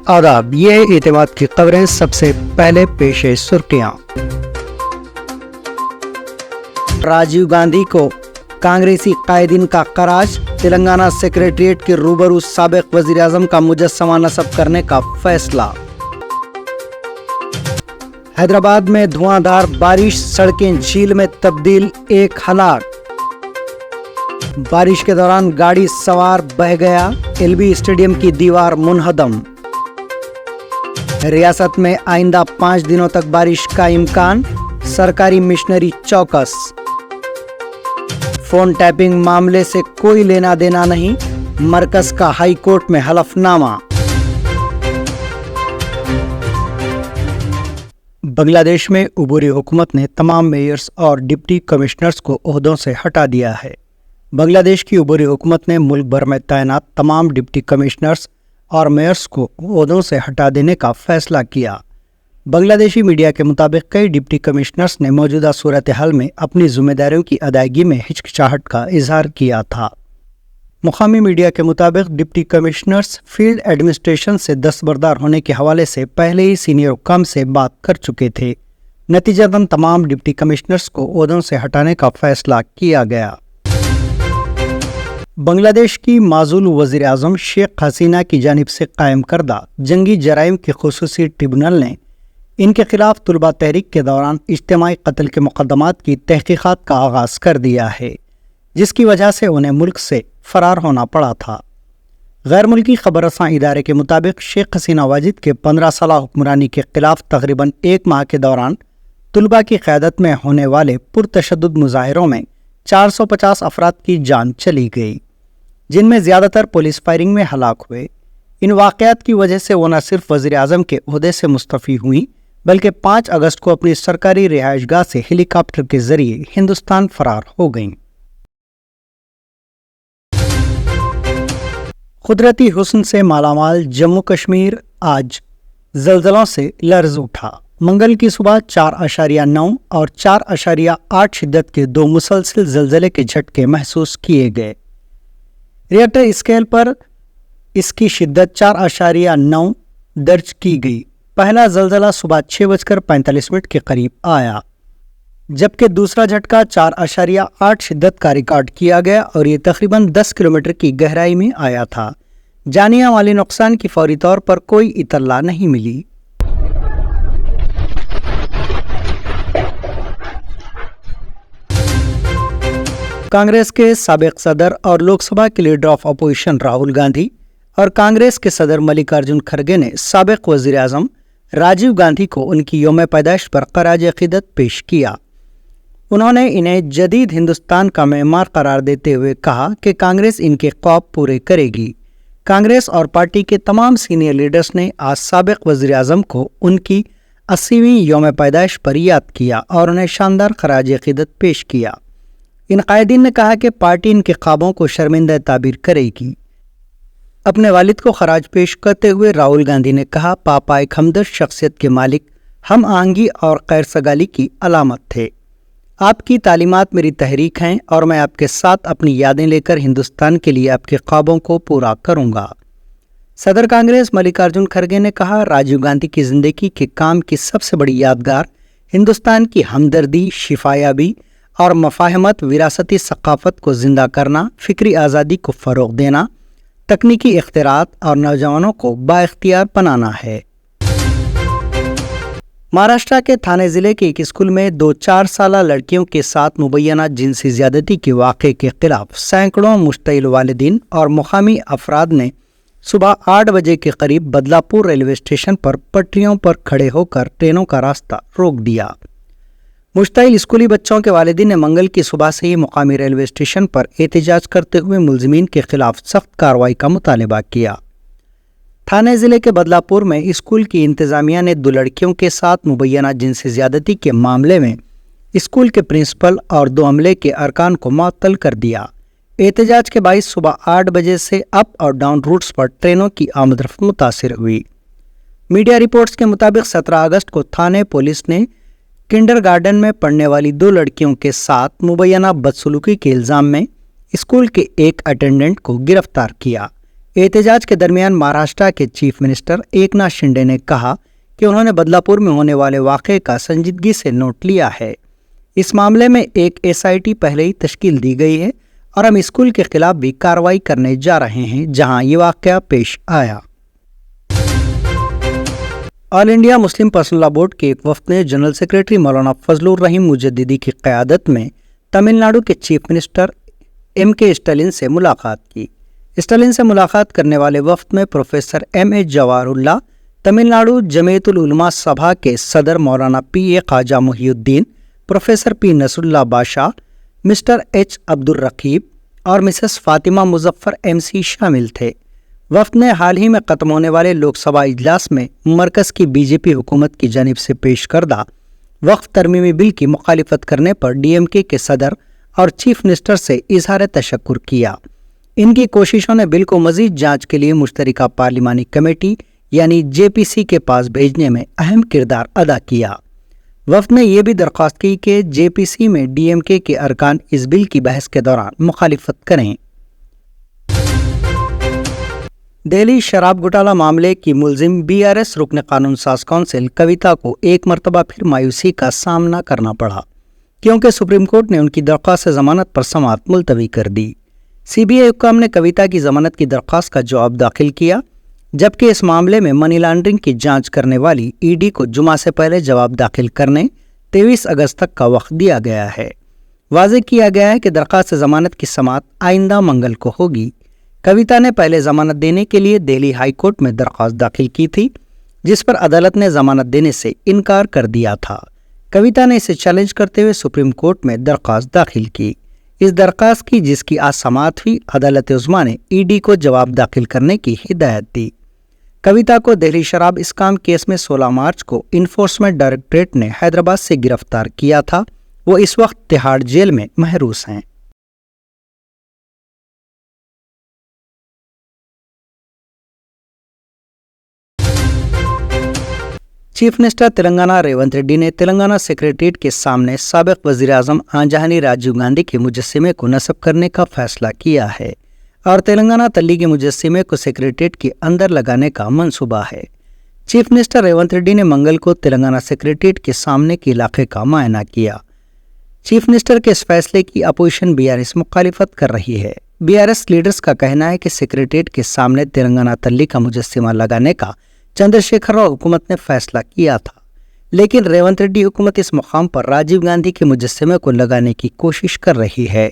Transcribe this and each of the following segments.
آداب، یہ ہے اعتماد کی خبریں۔ سب سے پہلے پیش سرخیاں۔ راجیو گاندھی کو کانگریسی قائدین کا خراج، تلنگانہ سیکریٹریٹ کے روبرو سابق وزیر اعظم کا مجسمہ نصب کرنے کا فیصلہ۔ حیدرآباد میں دھواں دھار بارش، سڑکیں جھیل میں تبدیل، ایک ہلاک۔ بارش کے دوران گاڑی سوار بہہ گیا، ایل بی اسٹیڈیم کی دیوار منہدم۔ ریاست میں آئندہ 5 دنوں تک بارش کا امکان، سرکاری مشنری چوکس۔ فون ٹیپنگ معاملے سے کوئی لینا دینا نہیں، مرکز کا ہائی کورٹ میں حلف نامہ۔ بنگلہ دیش میں عبوری حکومت نے تمام میئرز اور ڈپٹی کمشنرز کو عہدوں سے ہٹا دیا ہے۔ بنگلہ دیش کی عبوری حکومت نے ملک بھر میں تعینات تمام ڈپٹی کمشنرز اور میئرز کو عہدوں سے ہٹا دینے کا فیصلہ کیا۔ بنگلہ دیشی میڈیا کے مطابق کئی ڈپٹی کمشنرز نے موجودہ صورتحال میں اپنی ذمہ داریوں کی ادائیگی میں ہچکچاہٹ کا اظہار کیا تھا۔ مقامی میڈیا کے مطابق ڈپٹی کمشنرز فیلڈ ایڈمنسٹریشن سے دستبردار ہونے کے حوالے سے پہلے ہی سینئر حکام سے بات کر چکے تھے۔ نتیجتاً تمام ڈپٹی کمشنرز کو عہدوں سے ہٹانے کا فیصلہ کیا گیا۔ بنگلہ دیش کی معزول وزیر اعظم شیخ حسینہ کی جانب سے قائم کردہ جنگی جرائم کے خصوصی ٹریبونل نے ان کے خلاف طلبہ تحریک کے دوران اجتماعی قتل کے مقدمات کی تحقیقات کا آغاز کر دیا ہے، جس کی وجہ سے انہیں ملک سے فرار ہونا پڑا تھا۔ غیر ملکی خبر رساں ادارے کے مطابق شیخ حسینہ واجد کے 15 سالہ حکمرانی کے خلاف تقریباً 1 ماہ کے دوران طلبہ کی قیادت میں ہونے والے پرتشدد مظاہروں میں 450 افراد کی جان چلی گئی، جن میں زیادہ تر پولیس فائرنگ میں ہلاک ہوئے۔ ان واقعات کی وجہ سے وہ نہ صرف وزیر اعظم کے عہدے سے مستعفی ہوئیں بلکہ 5 اگست کو اپنی سرکاری رہائش گاہ سے ہیلی کاپٹر کے ذریعے ہندوستان فرار ہو گئیں۔ قدرتی حسن سے مالا مال جموں کشمیر آج زلزلوں سے لرز اٹھا۔ منگل کی صبح 4.9 اور 4.8 شدت کے 2 مسلسل زلزلے کے جھٹکے محسوس کیے گئے۔ ریکٹر اسکیل پر اس کی شدت 4.9 درج کی گئی۔ پہلا زلزلہ صبح 6:45 کے قریب آیا، جبکہ دوسرا جھٹکا 4.8 شدت کا ریکارڈ کیا گیا اور یہ تقریباً 10 کلومیٹر کی گہرائی میں آیا تھا۔ جانی یا مالی نقصان کی فوری طور پر کوئی اطلاع نہیں ملی۔ کانگریس کے سابق صدر اور لوک سبھا کے leader of opposition Rahul Gandhi اور کانگریس کے صدر ملکارجن کھڑگے نے سابق وزیر اعظم راجیو گاندھی کو ان کی یوم پیدائش پر خراج عقیدت پیش کیا۔ انہوں نے انہیں جدید ہندوستان کا معمار قرار دیتے ہوئے کہا کہ کانگریس ان کے خواب پورے کرے گی۔ کانگریس اور پارٹی کے تمام سینئر لیڈرز نے آج سابق وزیر اعظم کو ان کی 80ویں یوم پیدائش پر یاد کیا اور انہیں شاندار خراج عقیدت پیش کیا۔ ان قائدین نے کہا کہ پارٹی ان کے خوابوں کو شرمندہ تعبیر کرے گی۔ اپنے والد کو خراج پیش کرتے ہوئے راہل گاندھی نے کہا، پاپا ایک ہمدرد شخصیت کے مالک، ہم آہنگی اور خیر سگالی کی علامت تھے۔ آپ کی تعلیمات میری تحریک ہیں اور میں آپ کے ساتھ اپنی یادیں لے کر ہندوستان کے لیے آپ کے خوابوں کو پورا کروں گا۔ صدر کانگریس ملکارجن کھڑگے نے کہا، راجیو گاندھی کی زندگی کے کام کی سب سے بڑی یادگار ہندوستان کی ہمدردی، شفایابی اور مفاہمت، وراثتی ثقافت کو زندہ کرنا، فکری آزادی کو فروغ دینا، تکنیکی اختراعات اور نوجوانوں کو بااختیار بنانا ہے۔ مہاراشٹر کے تھانے ضلع کے ایک اسکول میں 2 4 سالہ لڑکیوں کے ساتھ مبینہ جنسی زیادتی کے واقعے کے خلاف سینکڑوں مشتعل والدین اور مقامی افراد نے صبح 8 بجے کے قریب بدلا پور ریلوے اسٹیشن پر پٹریوں پر کھڑے ہو کر ٹرینوں کا راستہ روک دیا۔ مشتعل اسکولی بچوں کے والدین نے منگل کی صبح سے ہی مقامی ریلوے اسٹیشن پر احتجاج کرتے ہوئے ملزمین کے خلاف سخت کارروائی کا مطالبہ کیا۔ تھانے ضلع کے بدلا پور میں اسکول کی انتظامیہ نے 2 لڑکیوں کے ساتھ مبینہ جنسی زیادتی کے معاملے میں اسکول کے پرنسپل اور 2 عملے کے ارکان کو معطل کر دیا۔ احتجاج کے باعث صبح 8 بجے سے اپ اور ڈاؤن روٹس پر ٹرینوں کی آمد رفت متاثر ہوئی۔ میڈیا رپورٹس کے مطابق 17 اگست کو تھانے پولیس نے کنڈر گارڈن میں پڑھنے والی 2 لڑکیوں کے ساتھ مبینہ بدسلوکی کے الزام میں اسکول کے ایک اٹینڈنٹ کو گرفتار کیا۔ एहतजाज के दरमियान महाराष्ट्र के चीफ मिनिस्टर एकनाथ शिंदे ने कहा कि उन्होंने बदलापुर में होने वाले वाक़े का संजीदगी से नोट लिया है। इस मामले में एक SIT पहले ही तश्कील दी गई है और हम स्कूल के खिलाफ भी कार्रवाई करने जा रहे हैं जहां ये वाक़या पेश आया। All India Muslim personal law board के एक वफ्द ने जनरल सेक्रेटरी मौलाना फजलुर रहीम मुजद्दिदी की क़यादत में तमिलनाडु के चीफ मिनिस्टर MK स्टालिन से मुलाकात की। स्टालिन से मुलाकात करने वाले वफ्द में प्रोफेसर MA जवाहरुल्लाह, तमिलनाडु जमीयतुल उलमा सभा के सदर Maulana PA Khwaja Muhiuddin, professor P Nasrullah Badshah, mister H Abdul Raqib और मिसेस फातिमा मुजफ्फर MC शामिल थे। वफ्द ने हाल ही में ख़त्म होने वाले लोकसभा इजलास में मरकज़ की BJP हुकूमत की जानिब से पेश करदा वक्फ तरमीमी बिल की मुखालिफत करने पर DMK के सदर और चीफ मिनिस्टर से इजहार तशक्कुर किया। इनकी कोशिशों ने बिल को मज़ीद जांच के लिए मुश्तरका पार्लिमानी कमेटी यानी JPC के पास भेजने में अहम किरदार अदा किया। वफ्द ने यह भी दरख्वास्त की कि JPC में DMK के अरकान इस बिल की बहस के दौरान मुखालिफत करें। दिल्ली शराब घोटाला मामले की मुलजिम BRS रुकन कानून साज कौंसिल कविता को एक मरतबा फिर मायूसी का सामना करना पड़ा क्योंकि सुप्रीम कोर्ट ने उनकी दरख्वास्त जमानत पर समाअत मुलतवी कर दी। CBI हुक्म ने कविता की जमानत की दरख्वास्त का जवाब दाखिल किया, जबकि इस मामले में मनी लॉन्ड्रिंग की जांच करने वाली ED को जुमा से पहले जवाब दाखिल करने 23 अगस्त तक का वक्त दिया गया है। वाज़ेह किया गया है कि दरख्वास्त जमानत की समाअत आइंदा मंगल को होगी। कविता ने पहले जमानत देने के लिए दिल्ली हाई कोर्ट में दरख्वास्त दाखिल की थी, जिस पर अदालत ने जमानत देने से इनकार कर दिया था। कविता ने इसे चैलेंज करते हुए सुप्रीम कोर्ट में दरख्वास्त दाखिल की। इस दरख्वास्त की, जिसकी आज समाअत हुई, अदालत उज़्मा ने ED को जवाब दाखिल करने की हिदायत दी। कविता को दिल्ली शराब इस्काम केस में 16 मार्च को इन्फोर्समेंट डायरेक्टरेट ने हैदराबाद से गिरफ्तार किया था। वो इस वक्त तिहाड़ जेल में महरूस हैं। चीफ मिनिस्टर तेलंगाना रेवंत रेड्डी ने तेलंगाना सेक्रेटरीट के सामने साबिक वज़ीर आज़म आंजहानी राजीव गांधी के मुजस्सिमे को नस्ब करने का फैसला किया है और तेलंगाना तल्ली के मुजस्सिमे को सेक्रेटरीट के अंदर लगाने का मंसूबा है। चीफ मिनिस्टर रेवंत रेड्डी ने मंगल को तेलंगाना सेक्रेटरीट के सामने के इलाके का मुआयना किया। चीफ मिनिस्टर के इस फैसले की अपोजिशन BRS मुखालिफत कर रही है। BRS लीडर्स का कहना है कि सेक्रेटरीट के सामने तेलंगाना तल्ली का मुजस्सिमा लगाने का चंद्रशेखर राव हुकूमत ने फैसला किया था, लेकिन रेवंत रेड्डी हुकूमत इस मुकाम पर राजीव गांधी के मुजस्सिमे को लगाने की कोशिश कर रही है।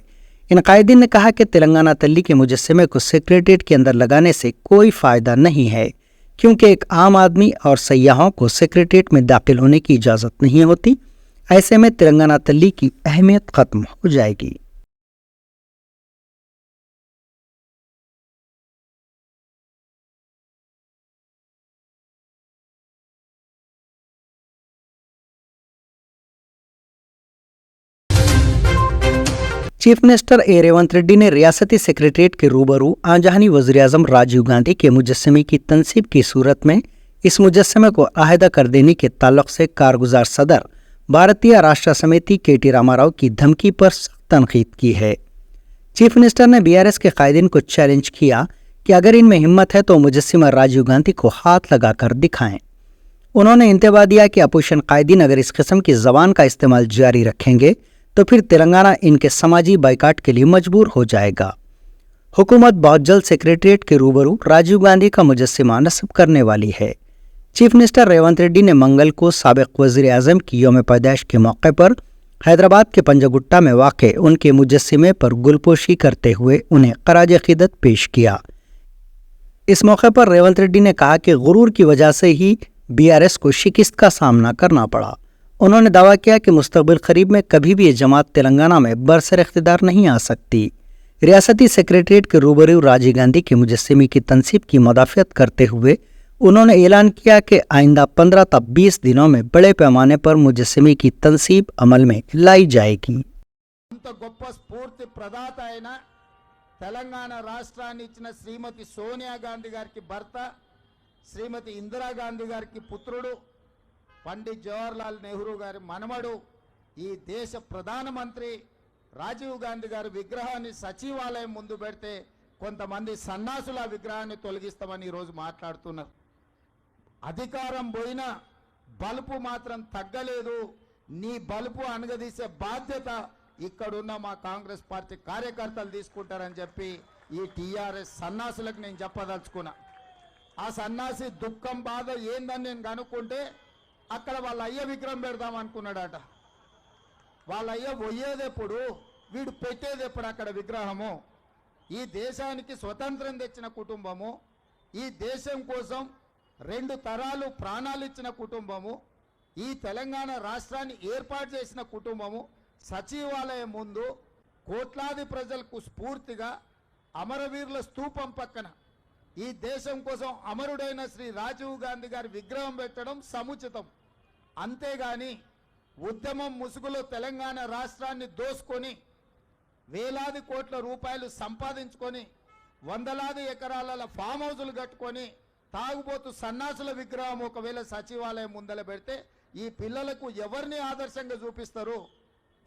इन कायदीन ने कहा कि तेलंगाना तल्ली के मुजस्सिमे को सेक्रेटरीट के अंदर लगाने से कोई फायदा नहीं है, क्योंकि एक आम आदमी और सयाहों को सेक्रेटरीट में दाखिल होने की इजाज़त नहीं होती। ऐसे में तेलंगाना तल्ली की अहमियत खत्म हो जाएगी। चीफ मिनिस्टर रेवंत रेड्डी ने रियासती सेक्रेटरीट के रूबरू आंजहानी वज़ीर आज़म राजीव गांधी के मुजस्सिमे की तनसीब की सूरत में इस मुजस्सिमे को आहिदा कर देने के ताल्लुक से कारगुजार सदर भारतीय राष्ट्र समिति KT रामाराव की धमकी पर सख्त तनकीद की है। चीफ मिनिस्टर ने BRS के कायदीन को चैलेंज किया कि अगर इनमें हिम्मत है तो मुजस्सिमा राजीव गांधी को हाथ लगाकर दिखाएं। उन्होंने इंतबा दिया कि अपोजिशन कायदीन अगर इस किस्म की जबान का इस्तेमाल जारी रखेंगे तो फिर तेलंगाना इनके समाजी बाइकाट के लिए मजबूर हो जाएगा। हुकूमत बहुत जल्द सेक्रेटरीट के रूबरू राजीव गांधी का मुजस्सिमा नस्ब करने वाली है। चीफ मिनिस्टर रेवंत रेड्डी ने मंगल को साबिक वज़ीर आज़म की यौम पैदाइश के मौके पर हैदराबाद के पंजागुट्टा में वाक़े उनके मुजस्सिमे पर गुलपोशी करते हुए उन्हें ख़राज अक़ीदत पेश किया। इस मौके पर रेवंत रेड्डी ने कहा कि गुरूर की वजह से ही BRS को शिकस्त का सामना करना पड़ा। उन्होंने दावा किया कि मुस्तक़बिल करीब में कभी भी ये जमात तेलंगाना में बरसर इख्तिदार नहीं आ सकती। रियासती सेक्रेटरीट के रूबरू राजीव गांधी के मुजस्सिमे की तनसीब की मुदाफ़ियत करते हुए उन्होंने ऐलान किया कि आइंदा 15 तक 20 दिनों में बड़े पैमाने पर मुजस्सिमे की तनसीब अमल में लाई जाएगी। తెలంగాణ రాష్ట్రాన్ని ఇచ్చిన శ్రీమతి సోనియా గాంధీ గారికి భర్త, శ్రీమతి ఇందిరా గాంధీ గారికి పుత్రుడు, పండిత్ జవహర్లాల్ నెహ్రూ గారి మనమడు, ఈ దేశ ప్రధానమంత్రి రాజీవ్ గాంధీ గారి విగ్రహాన్ని సచివాలయం ముందు పెడితే కొంతమంది సన్నాసుల విగ్రహాన్ని తొలగిస్తామని ఈరోజు మాట్లాడుతున్నారు. అధికారం పోయినా బలుపు మాత్రం తగ్గలేదు. నీ బలుపు అనగదీసే బాధ్యత ఇక్కడున్న మా కాంగ్రెస్ పార్టీ కార్యకర్తలు తీసుకుంటారని చెప్పి ఈ టీఆర్ఎస్ సన్నాసులకు నేను చెప్పదలుచుకున్నా. ఆ సన్నాసి దుఃఖం బాధ ఏందని నేను కనుక్కుంటే అక్కడ వాళ్ళ అయ్య విగ్రహం పెడదాం అనుకున్నాడట. వాళ్ళ అయ్య పోయేదెప్పుడు, వీడు పెట్టేదెప్పుడు అక్కడ విగ్రహము? ఈ దేశానికి స్వతంత్రం తెచ్చిన కుటుంబము, ఈ దేశం కోసం 2 తరాలు ప్రాణాలు ఇచ్చిన కుటుంబము, ఈ తెలంగాణ రాష్ట్రాన్ని ఏర్పాటు చేసిన కుటుంబము సచివాలయం ముందు కోట్లాది ప్రజలకు స్ఫూర్తిగా అమరవీరుల స్తూపం పక్కన ఈ దేశం కోసం అమరుడైన శ్రీ రాజీవ్ గాంధీ గారి విగ్రహం పెట్టడం సముచితం. అంతేగాని ఉద్యమం ముసుగులో తెలంగాణ రాష్ట్రాన్ని దోసుకొని వేలాది కోట్ల రూపాయలు సంపాదించుకొని వందలాది ఎకరాల ఫామ్ హౌజులు కట్టుకొని తాగుబోతు సన్నాసుల విగ్రహం ఒకవేళ సచివాలయం ముందల పెడితే ఈ పిల్లలకు ఎవరిని ఆదర్శంగా చూపిస్తారు?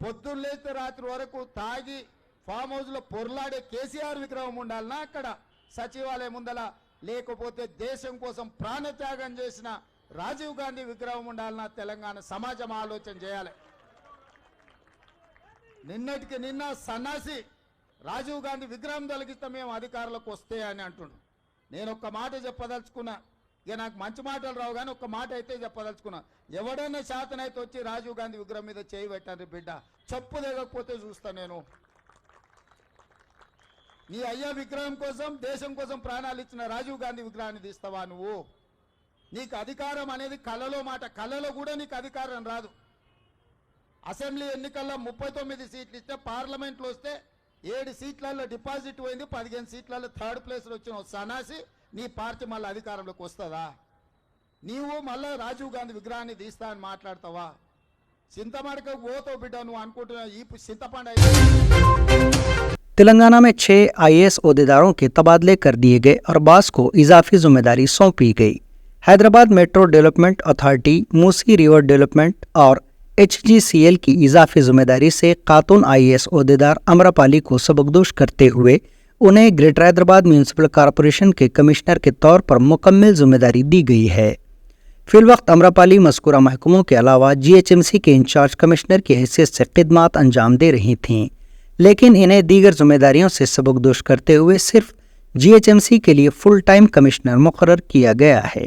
పొద్దున్నేస్తే రాత్రి వరకు తాగి ఫామ్ హౌస్లో పొర్లాడే కేసీఆర్ విగ్రహం ఉండాలనా అక్కడ సచివాలయం ముందల? లేకపోతే దేశం కోసం ప్రాణత్యాగం చేసిన రాజీవ్ గాంధీ విగ్రహం ఉండాలన్నా? తెలంగాణ సమాజం ఆలోచన చేయాలి. నిన్నటికి నిన్న సన్నాసి రాజీవ్ గాంధీ విగ్రహం తొలగిస్తే మేము అధికారులకు వస్తే అని అంటుండు. నేను ఒక్క మాట చెప్పదలుచుకున్నా. ఇక నాకు మంచి మాటలు రావు కానీ ఒక్క మాట అయితే చెప్పదలుచుకున్నా. ఎవడైనా శాతనైతే వచ్చి రాజీవ్ గాంధీ విగ్రహం మీద చేయి పెట్టండి బిడ్డ, చెప్పు దిగకపోతే చూస్తా నేను. నీ అయ్యా విగ్రహం కోసం దేశం కోసం ప్రాణాలు ఇచ్చిన రాజీవ్ గాంధీ విగ్రహాన్ని తీస్తావా నువ్వు? నీకు అధికారం అనేది కళలో మాట, కళలో కూడా నీకు అధికారం రాదు. అసెంబ్లీ ఎన్నికల్లో 39 సీట్లు ఇస్తే పార్లమెంట్లో వస్తే 7 సీట్లలో డిపాజిట్ పోయింది, 15 సీట్లలో 3rd ప్లేస్లో వచ్చిన సన్నాసి నీ పార్టీ మళ్ళీ అధికారంలోకి వస్తుందా? నీవు మళ్ళీ రాజీవ్ గాంధీ విగ్రహాన్ని తీస్తా అని మాట్లాడతావా? చింతమడకకు పోతావు బిడ్డ నువ్వు అనుకుంటున్నావు. ఈ చింతపండు तेलंगाना में 6 आईएएस ओहदेदारों के तबादले कर दिए गए और बास को इजाफी जिम्मेदारी सौंपी गई। Hyderabad metro development authority, Musi river development और HGCL की इजाफी जिम्मेदारी से खातून आईएएस ओहदेदार अमरापाली को सबकदोश करते हुए उन्हें ग्रेटर हैदराबाद म्यूनिसिपल कॉरपोरेशन के कमिश्नर के तौर पर मुकम्मल जिम्मेदारी दी गई है। फिलवक्त अमरापाली मज़कूरा महकमों के अलावा GHMC के इंचार्ज कमिश्नर की हैसियत से खिदमात अंजाम दे रही थीं, लेकिन इन्हें दीगर जिम्मेदारियों से सबकदोश करते हुए सिर्फ GHMC के लिए फुल टाइम कमिश्नर मुकर्रर किया गया है।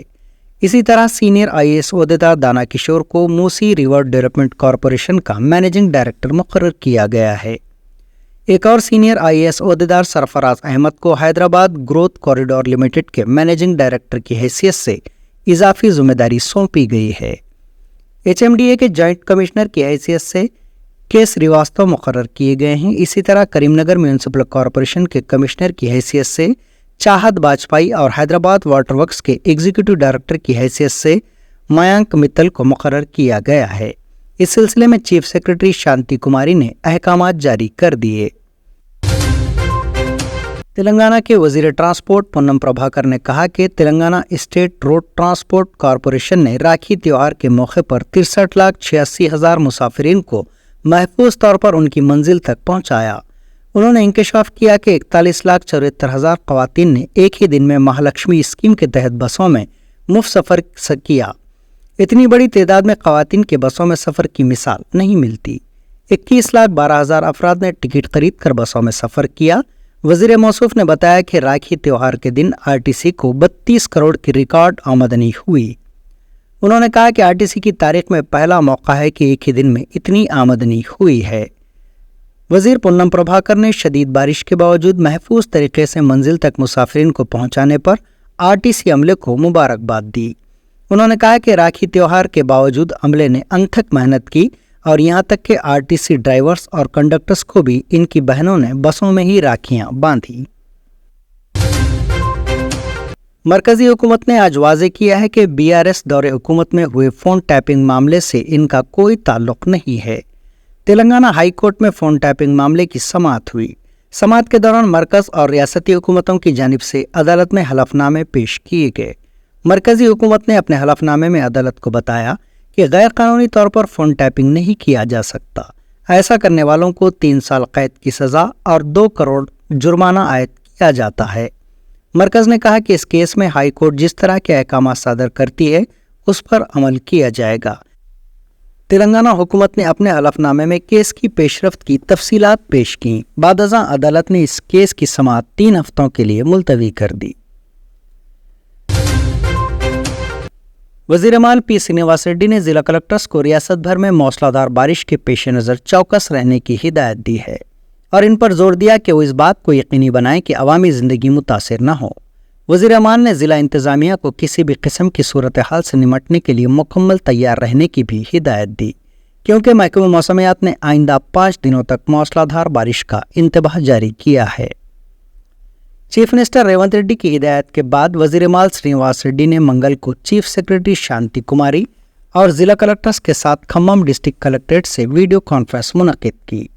इसी तरह सीनियर IAS ओहदेदार दाना किशोर को मूसी रिवर डेवलपमेंट कॉरपोरेशन का मैनेजिंग डायरेक्टर मुकर्रर किया गया है। एक और सीनियर IAS ओहदेदार सरफराज अहमद को हैदराबाद ग्रोथ कॉरिडोर लिमिटेड के मैनेजिंग डायरेक्टर की हैसियत से इजाफी जिम्मेदारी सौंपी गई है। HMDA के जॉइंट कमिश्नर की हैसियत से के श्रीवास्तव मुकर्रर किए गए हैं। इसी तरह करीमनगर म्यूनिसिपल कॉरपोरेशन के कमिश्नर की हैसियत से चाहत बाजपाई और हैदराबाद वाटर वर्क्स के एग्जीक्यूटिव डायरेक्टर की हैसियत से मयांक मित्तल को मुकर्रर किया गया है। इस सिलसिले में चीफ सेक्रेटरी शांति कुमारी ने अहकामात जारी कर दिए। तेलंगाना के वजीर ट्रांसपोर्ट पूनम प्रभाकर ने कहा कि Telangana state road transport corporation ने राखी त्यौहार के मौके पर 63,86,000 मुसाफिरीन को महफूज तौर पर उनकी मंजिल तक पहुंचाया। उन्होंने इंकशाफ किया कि 41,74,000 ख़वातीन ने एक ही दिन में महालक्ष्मी स्कीम के तहत बसों में मुफ्त सफ़र किया। इतनी बड़ी तादाद में ख़वातीन के बसों में सफ़र की मिसाल नहीं मिलती। 21,12,000 अफराद ने टिकट खरीद कर बसों में सफ़र किया। वज़ीर मौसूफ ने बताया कि राखी त्यौहार के दिन RTC को 32 करोड़ की रिकॉर्ड आमदनी हुई। उन्होंने कहा कि RTC की तारीख में पहला मौका है कि एक ही दिन में इतनी आमदनी हुई है। वजीर पूनम प्रभाकर ने शदीद बारिश के बावजूद महफूज तरीके से मंजिल तक मुसाफिरीन को पहुंचाने पर RTC अमले को मुबारकबाद दी। उन्होंने कहा कि राखी त्यौहार के बावजूद अमले ने अनथक मेहनत की और यहाँ तक कि RTC ड्राइवर्स और कंडक्टर्स को भी इनकी बहनों ने बसों में ही राखियां बांधी। मरकजी हुकूमत ने आज वाज़ेह किया है कि BRS दौरे हुकूमत में हुए फ़ोन टैपिंग मामले से इनका कोई ताल्लुक़ नहीं है। तेलंगाना हाई कोर्ट में फ़ोन टैपिंग मामले की समाअत हुई। समाअत के दौरान मरकज़ और रियासती हुकूमतों की जानिब से अदालत में हलफनामे पेश किए गए। मरकजी हुकूमत ने अपने हलफनामे में अदालत को बताया कि गैर कानूनी तौर पर फ़ोन टैपिंग नहीं किया जा सकता। ऐसा करने वालों को 3 साल कैद की सज़ा और 2 करोड़ जुर्माना आयद किया जाता है। मरकज ने कहा कि इस केस में हाई कोर्ट जिस तरह के अहकाम सादर करती है उस पर अमल किया जाएगा। तेलंगाना हुकूमत ने अपने हलफनामे में केस की पेशरफ्त की तफसीलात पेश की। बादअज़ां अदालत ने इस केस की समाअत 3 हफ्तों के लिए मुलतवी कर दी। वज़ीर माल पी श्रीनिवास रेड्डी ने जिला कलेक्टर्स को रियासत भर में मौसलाधार बारिश के पेश नज़र चौकस रहने की हिदायत दी है और इन पर जोर दिया कि वो इस बात को यकीनी बनाएं कि अवामी ज़िंदगी मुतासिर न हो। वज़ीर अमान ने ज़िला इंतज़ामिया को किसी भी किस्म की सूरत हाल से निमटने के लिए मुकम्मल तैयार रहने की भी हिदायत दी, क्योंकि महकमा मौसमियात ने आइंदा 5 दिनों तक मौसलाधार बारिश का इंतबाह जारी किया है। चीफ मिनिस्टर रेवंत रेड्डी की हिदायत के बाद वज़ीर माल श्रीनिवास रेड्डी ने मंगल को चीफ सेक्रेटरी शांति कुमारी और ज़िला कलेक्टर्स के साथ खम्मम डिस्ट्रिक्ट कलेक्ट्रेट से वीडियो कॉन्फ्रेंस मुनक़िद की।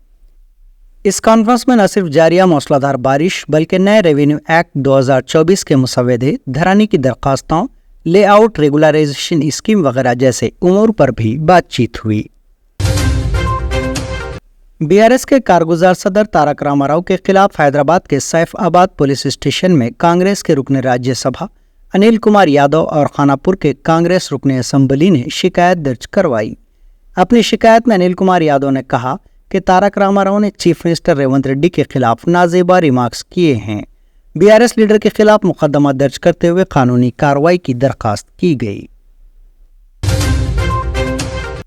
इस कॉन्फ्रेंस में न सिर्फ जारिया मौसलाधार बारिश बल्कि नए रेवेन्यू एक्ट 2024 के मुसवदे, धरानी की दरखास्तों, लेआउट रेगुलराइजेशन स्कीम वगैरह जैसे उमूर पर भी बातचीत हुई। बीआरएस के कारगुजार सदर तारक रामाराव के खिलाफ हैदराबाद के सैफाबाद पुलिस स्टेशन में कांग्रेस के रुकन राज्यसभा अनिल कुमार यादव और खानापुर के कांग्रेस रुकन असम्बली ने शिकायत दर्ज करवाई। अपनी शिकायत में अनिल कुमार यादव ने कहा कि तारक रामाराव ने चीफ मिनिस्टर रेवंत रेड्डी के खिलाफ नाजेबा रिमार्क्स किए हैं। बीआरएस लीडर के खिलाफ मुकदमा दर्ज करते हुए कानूनी कार्रवाई की दरखास्त की गई।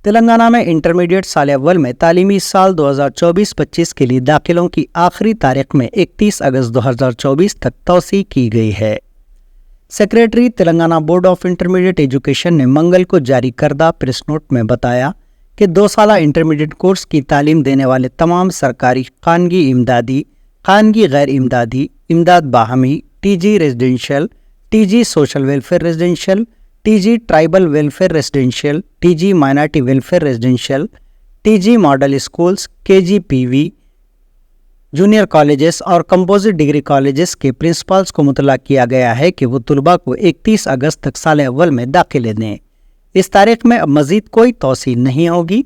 तेलंगाना में इंटरमीडिएट साल अव्वल में तालीमी साल 2024-25 के लिए दाखिलों की आखिरी तारीख में 31 अगस्त 2024 तक तौसी की गई है। Secretary Telangana board of intermediate education ने मंगल को जारी करदा प्रेस नोट में बताया कि 2 साला इंटरमीडिएट कोर्स की तालीम देने वाले तमाम सरकारी, खानगी इमदादी, खानगी गैर इमदादी, इमदाद बाहमी, TG residential, TG social welfare residential, TG tribal welfare residential, TG minority welfare residential, TG model schools, KGBV, junior colleges और कंपोजिट डिग्री कॉलेजेस के प्रिंसिपल्स को मुतल्ला किया गया है कि वो तुलबा को 31 अगस्त तक साल अव्वल में दाखिले दें। इस तारीख में अब मजीद कोई तौसील नहीं होगी।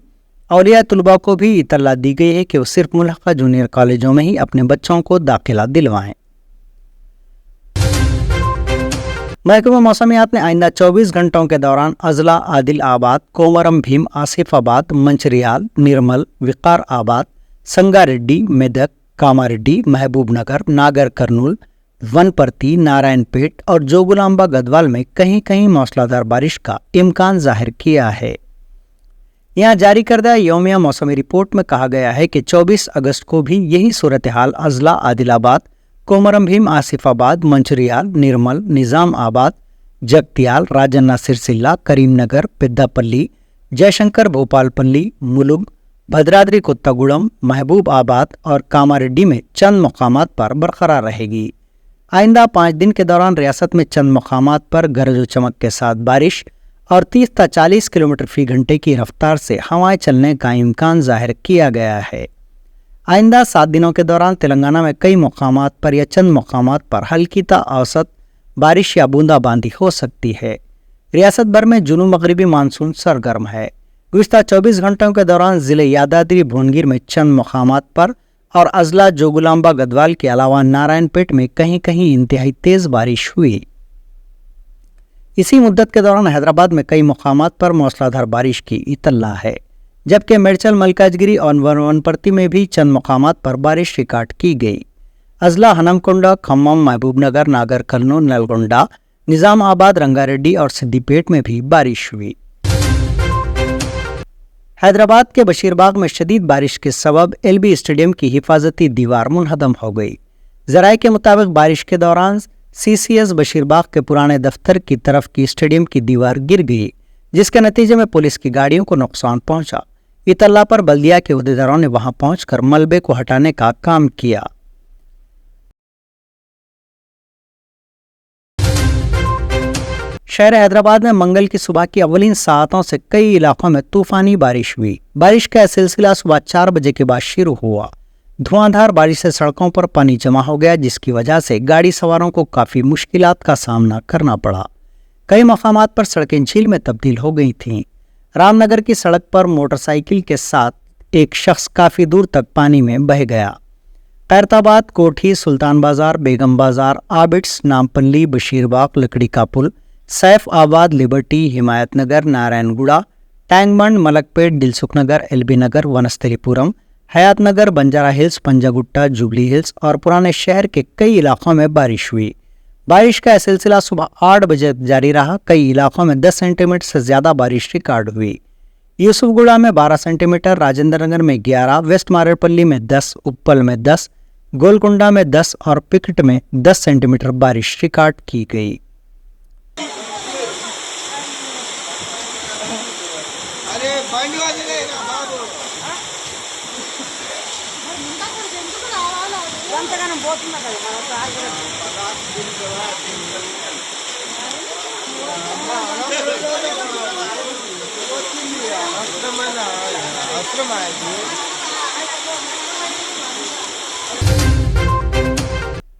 औलिया तुलबा को भी इतला दी गई है कि वो सिर्फ मुल्हका जूनियर कॉलेजों में ही अपने बच्चों को दाखिला दिलवाएं। महकमा मौसमियात ने आइंदा 24 घंटों के दौरान अजला, आदिल आबाद, कोमरम भीम, आसिफाबाद, मंचरियाल, निर्मल, विकार आबाद, संगारेड्डी, मेदक, कामारेड्डी, महबूब नगर, नागर कर्नूल, वनपर्ती, नारायणपेट और जोगुलांबा गदवाल में कहीं कहीं मौसलाधार बारिश का इम्कान जाहिर किया है। यहाँ जारी करदा यौमिया मौसमी रिपोर्ट में कहा गया है कि 24 अगस्त को भी यही सूरत हाल अजला, आदिलाबाद, कोमरम भीम, आसिफाबाद, मंचरियाल, निर्मल, निजाम आबाद, जगतियाल, राजन्ना सिरसिल्ला, करीमनगर, पेद्दापल्ली, जयशंकर भोपालपल्ली, मुलुग, भद्राद्री कोत्तागुड़म, महबूब आबाद और कामारेड्डी में चंद मकामात पर बरकरार रहेगी। आइंदा 5 दिन के दौरान रियासत में चंद मकामात पर गरज चमक के साथ बारिश और 30 से 40 किलोमीटर फी घंटे की रफ्तार से हवाएं चलने का इम्कान जाहिर किया गया है। आइंदा 7 दिनों के दौरान तेलंगाना में कई मकामात पर या चंद मकामात पर हल्की ता औसत बारिश या बूंदाबांदी हो सकती है। रियासत भर में जुनूब मगरबी मानसून सरगर्म है। गुज़िश्ता 24 घंटों के दौरान ज़िले यादाद्री भुवनगिर में चंद मकामात पर और अजला, जोगुलांबा गदवाल के अलावा नारायणपेट में कहीं कहीं इंतहाई तेज बारिश हुई। इसी मुद्दत के दौरान हैदराबाद में कई मकामात पर मौसलाधार बारिश की इतला है, जबकि मेडचल, मलकाजगिरी और वनपर्ती में भी चंद मकामात पर बारिश रिकॉर्ड की गई। अजला, हनमकुंडा, खम्मम, महबूबनगर, नागर कर्नूल, नलगोंडा, निजाम आबाद, रंगारेड्डी और सिद्दीपेट में भी बारिश हुई। हैदराबाद के बशीरबाग में शदीद बारिश के सबब एलबी स्टेडियम की हिफाजती दीवार मुनहदम हो गई। ज़राए के मुताबिक बारिश के दौरान सीसीएस बशीरबाग के पुराने दफ्तर की तरफ की स्टेडियम की दीवार गिर गई, जिसके नतीजे में पुलिस की गाड़ियों को नुकसान पहुंचा। इतला पर बल्दिया के उहदेदारों ने वहां पहुंचकर मलबे को हटाने का काम किया। शहर हैदराबाद में मंगल की सुबह की अव्वलीन सातों से कई इलाकों में तूफानी बारिश हुई। बारिश का सिलसिला सुबह 4 बजे के बाद शुरू हुआ। धुआंधार बारिश से सड़कों पर पानी जमा हो गया, जिसकी वजह से गाड़ी सवारों को काफी मुश्किलात का सामना करना पड़ा। कई मकामात पर सड़कें झील में तब्दील हो गई थीं। रामनगर की सड़क पर मोटरसाइकिल के साथ एक शख्स काफी दूर तक पानी में बह गया। खैरताबाद, कोठी, सुल्तान बाजार, बेगम बाजार, आबिड्स, नामपल्ली, बशीरबाग, लकड़ी का पुल, Saifabad, Liberty, Himayat Nagar, Narayanguda, Tank Bund, Malakpet, Dilsukh Nagar, LB Nagar, Vanasthalipuram, Hayat Nagar, Banjara Hills, Panjagutta, Jubilee Hills और पुराने शहर के कई इलाकों में बारिश हुई। बारिश का यह सिलसिला सुबह 8 बजे जारी रहा। कई इलाकों में 10 सेंटीमीटर से ज्यादा बारिश रिकॉर्ड हुई। यूसुफगुड़ा में 12 सेंटीमीटर, राजेंद्र नगर में 11, वेस्ट मारेपल्ली में 10, उप्पल में 10, गोलकुंडा में 10 और पिकट में 10 सेंटीमीटर बारिश रिकॉर्ड की गई।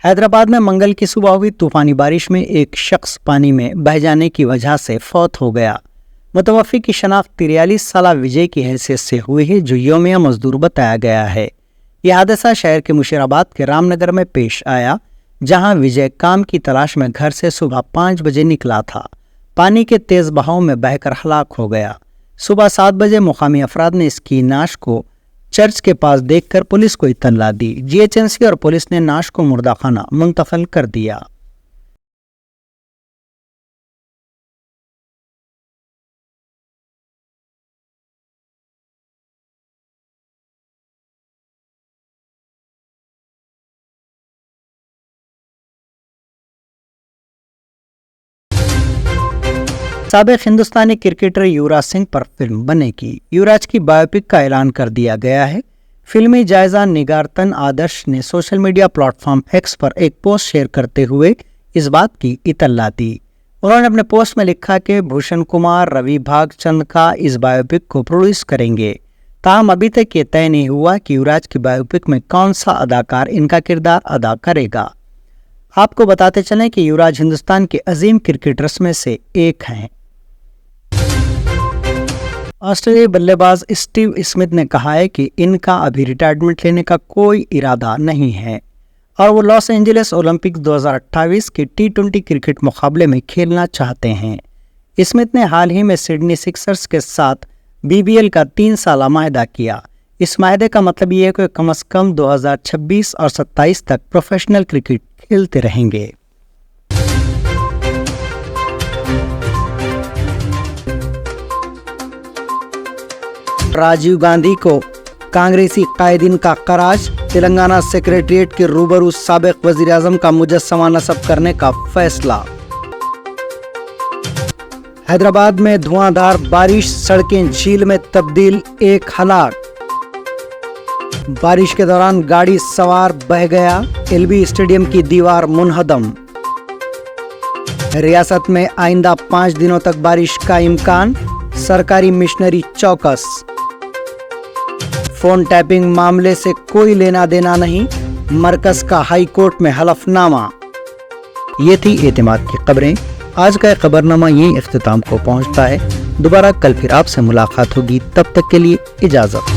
हैदराबाद में मंगल की सुबह हुई तूफानी बारिश में एक शख्स पानी में बह जाने की वजह से फौत हो गया। मुतवफ़्फ़ी की शनाख्त 43 साला विजय की हैसियत से हुई है, जो यौमिया मजदूर बताया गया है। यह हादसा शहर के मुशीराबाद के रामनगर में पेश आया, जहां विजय काम की तलाश में घर से सुबह 5 बजे निकला था। पानी के तेज बहाव में बहकर हलाक हो गया। सुबह 7 बजे मुकामी अफराद ने इसकी नाश को चर्च के पास देखकर पुलिस को इत्तला दी। जीएचएमसी और पुलिस ने नाश को मुर्दाखाना मुंतकिल कर दिया। साबिक हिंदुस्तानी क्रिकेटर युवराज सिंह पर फिल्म बनेगी। युवराज की बायोपिक का ऐलान कर दिया गया है। फिल्मी जायजा निगारतन आदर्श ने सोशल मीडिया प्लेटफॉर्म एक्स पर एक पोस्ट शेयर करते हुए इस बात की इत्तला दी। उन्होंने अपने पोस्ट में लिखा कि भूषण कुमार रवि भागचंद का इस बायोपिक को प्रोड्यूस करेंगे। ताहम अभी तक ये तय नहीं हुआ कि युवराज की बायोपिक में कौन सा अदाकार इनका किरदार अदा करेगा। आपको बताते चलें कि युवराज हिंदुस्तान के अजीम क्रिकेटर्स में से एक हैं। ऑस्ट्रेलियाई बल्लेबाज स्टीव स्मिथ ने कहा है कि इनका अभी रिटायरमेंट लेने का कोई इरादा नहीं है और वो लॉस एंजलिस ओलंपिक 2028 के T20 क्रिकेट मुकाबले में खेलना चाहते हैं। स्मिथ ने हाल ही में सिडनी सिक्सर्स के साथ BBL का 3 साला मायदा किया। इस मायदे का मतलब ये है कि कम से कम 2026 और 27 तक प्रोफेशनल क्रिकेट खेलते रहेंगे। राजीव गांधी को कांग्रेसी कायदीन का खराज। तेलंगाना सेक्रेटरिएट के रूबरू साबिक वजीर आजम का मुजस्समा नस्ब करने का फैसला। हैदराबाद में धुआंधार बारिश, सड़कें झील में तब्दील, एक हलाक। बारिश के दौरान गाड़ी सवार बह गया, एलबी स्टेडियम की दीवार मुनहदम। रियासत में आइंदा 5 दिनों तक बारिश का इम्कान, सरकारी मिशनरी चौकस। फोन टैपिंग मामले से कोई लेना देना नहीं, मरकज का हाई कोर्ट में हलफनामा। ये थी एतमाद की खबरें। आज का खबरनामा ये इख्तिताम को पहुंचता है। दोबारा कल फिर आपसे मुलाकात होगी, तब तक के लिए इजाजत।